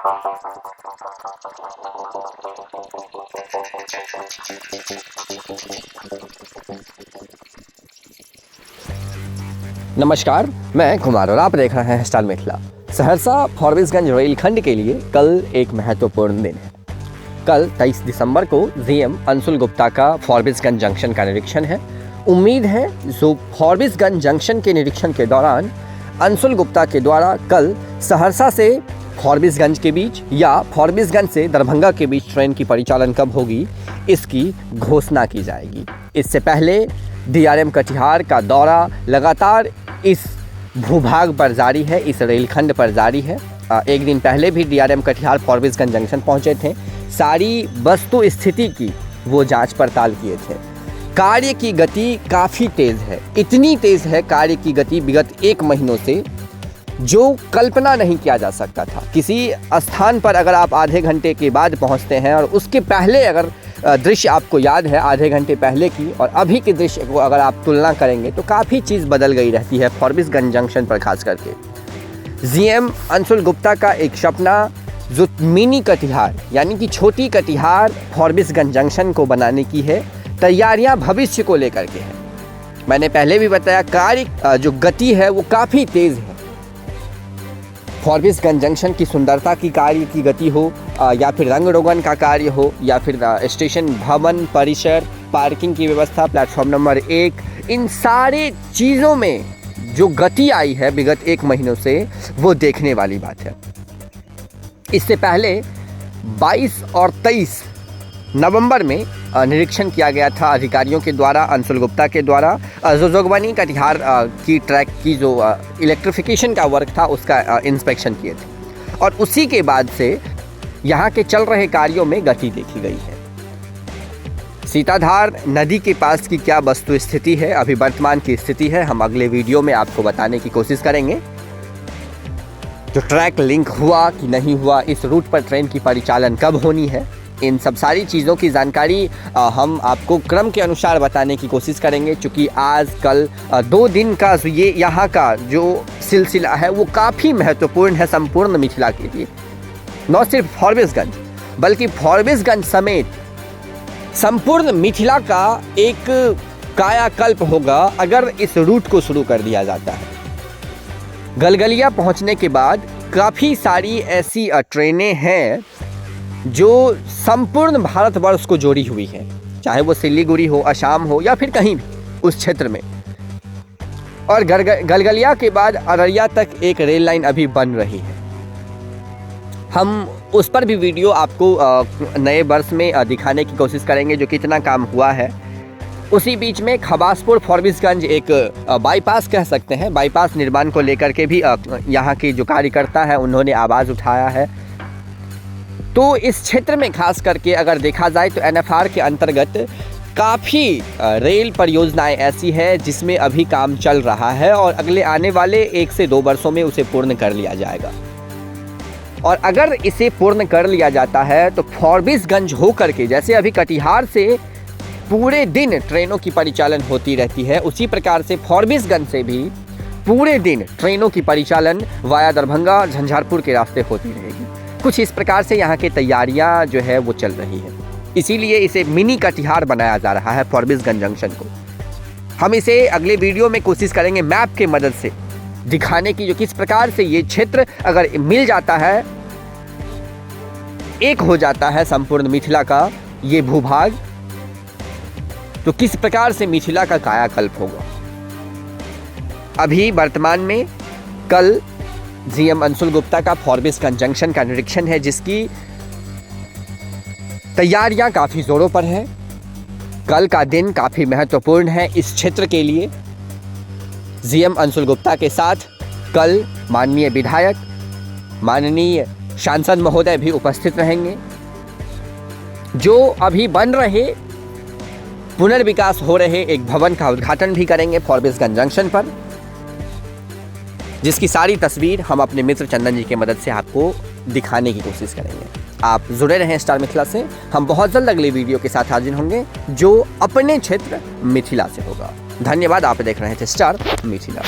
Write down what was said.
नमस्कार, मैं कुमार और आप देख रहे हैं स्टार मिथिला। सहरसा फॉरबिसगंज रेलखंड के लिए कल एक महत्वपूर्ण दिन है। कल 23 दिसंबर को जीएम अंशुल गुप्ता का फॉरबिसगंज जंक्शन का निरीक्षण है। उम्मीद है जो फॉरबिसगंज जंक्शन के निरीक्षण के दौरान अंशुल गुप्ता के द्वारा कल सहरसा से फॉरबिसगंज के बीच या फॉरबिसगंज से दरभंगा के बीच ट्रेन की परिचालन कब होगी, इसकी घोषणा की जाएगी। इससे पहले डीआरएम कटिहार का दौरा लगातार इस भूभाग पर जारी है, इस रेलखंड पर जारी है। एक दिन पहले भी डीआरएम कटिहार फॉरबिसगंज जंक्शन पहुंचे थे। सारी वस्तु स्थिति की वो जांच पड़ताल किए थे। कार्य की गति काफ़ी तेज़ है, इतनी तेज़ है कार्य की गति विगत 1 महीनों से जो कल्पना नहीं किया जा सकता था। किसी स्थान पर अगर आप आधे घंटे के बाद पहुंचते हैं और उसके पहले अगर दृश्य आपको याद है आधे घंटे पहले की और अभी के दृश्य को अगर आप तुलना करेंगे तो काफ़ी चीज़ बदल गई रहती है फॉरबिसगंज जंक्शन पर खास करके। जीएम अंशुल गुप्ता का एक सपना जो मिनी कटिहार यानी कि छोटी कटिहार फॉरबिसगंज जंक्शन को बनाने की है, तैयारियां भविष्य को लेकर के है। मैंने पहले भी बताया कार्य जो गति है वो काफ़ी तेज़ है। फॉरबिसगंज जंक्शन की सुंदरता की कार्य की गति हो या फिर रंग रोगन का कार्य हो या फिर स्टेशन भवन परिसर, पार्किंग की व्यवस्था, प्लेटफॉर्म नंबर 1, इन सारे चीज़ों में जो गति आई है विगत 1 महीनों से वो देखने वाली बात है। इससे पहले 22 और 23 नवंबर में निरीक्षण किया गया था अधिकारियों के द्वारा, अंशुल गुप्ता के द्वारा। जो जोगबनी कटिहार की ट्रैक की जो इलेक्ट्रिफिकेशन का वर्क था उसका इंस्पेक्शन किए थे और उसी के बाद से यहाँ के चल रहे कार्यों में गति देखी गई है। सीताधार नदी के पास की क्या वस्तु स्थिति है, अभी वर्तमान की स्थिति है, हम अगले वीडियो में आपको बताने की कोशिश करेंगे। जो ट्रैक लिंक हुआ कि नहीं हुआ, इस रूट पर ट्रेन की परिचालन कब होनी है, इन सब सारी चीज़ों की जानकारी हम आपको क्रम के अनुसार बताने की कोशिश करेंगे। चूँकि आज कल 2 दिन का ये यहाँ का जो सिलसिला है वो काफ़ी महत्वपूर्ण है संपूर्ण मिथिला के लिए। न सिर्फ फॉरबिसगंज बल्कि फॉरबिसगंज समेत संपूर्ण मिथिला का एक कायाकल्प होगा अगर इस रूट को शुरू कर दिया जाता है। गलगलिया पहुँचने के बाद काफ़ी सारी ऐसी ट्रेनें हैं जो संपूर्ण भारतवर्ष को जोड़ी हुई है, चाहे वो सिलीगुड़ी हो, असम हो या फिर कहीं भी उस क्षेत्र में। और गलगलिया के बाद अररिया तक एक रेल लाइन अभी बन रही है। हम उस पर भी वीडियो आपको नए वर्ष में दिखाने की कोशिश करेंगे जो कितना काम हुआ है। उसी बीच में खबासपुर फॉरबिसगंज एक बाईपास कह सकते हैं, बाईपास निर्माण को लेकर के भी यहाँ के जो कार्यकर्ता है उन्होंने आवाज़ उठाया है। तो इस क्षेत्र में खास करके अगर देखा जाए तो एनएफआर के अंतर्गत काफ़ी रेल परियोजनाएं ऐसी है जिसमें अभी काम चल रहा है और अगले आने वाले 1 से 2 वर्षों में उसे पूर्ण कर लिया जाएगा। और अगर इसे पूर्ण कर लिया जाता है तो फॉरबिसगंज होकर के, जैसे अभी कटिहार से पूरे दिन ट्रेनों की परिचालन होती रहती है, उसी प्रकार से फॉरबिसगंज से भी पूरे दिन ट्रेनों की परिचालन वाया दरभंगा झंझारपुर के रास्ते होती रहेगी। कुछ इस प्रकार से यहाँ की तैयारियाँ जो है वो चल रही है, इसीलिए इसे मिनी कटिहार बनाया जा रहा है फॉरबिसगंज जंक्शन को। हम इसे अगले वीडियो में कोशिश करेंगे मैप के मदद से दिखाने की, जो किस प्रकार से ये क्षेत्र अगर मिल जाता है, एक हो जाता है संपूर्ण मिथिला का ये भूभाग, तो किस प्रकार से मिथिला का कायाकल्प होगा। अभी वर्तमान में कल जीएम अंशुल गुप्ता का फॉरबिसगंज जंक्शन का निरीक्षण है जिसकी तैयारियां काफ़ी ज़ोरों पर है। कल का दिन काफ़ी महत्वपूर्ण है इस क्षेत्र के लिए। जीएम अंशुल गुप्ता के साथ कल माननीय विधायक, माननीय सांसद महोदय भी उपस्थित रहेंगे। जो अभी बन रहे पुनर्विकास हो रहे एक भवन का उद्घाटन भी करेंगे फॉरबिसगंज जंक्शन पर, जिसकी सारी तस्वीर हम अपने मित्र चंदन जी की मदद से आपको दिखाने की कोशिश करेंगे। आप जुड़े रहें स्टार मिथिला से। हम बहुत जल्द अगले वीडियो के साथ हाजिर होंगे जो अपने क्षेत्र मिथिला से होगा। धन्यवाद, आप देख रहे थे स्टार मिथिला।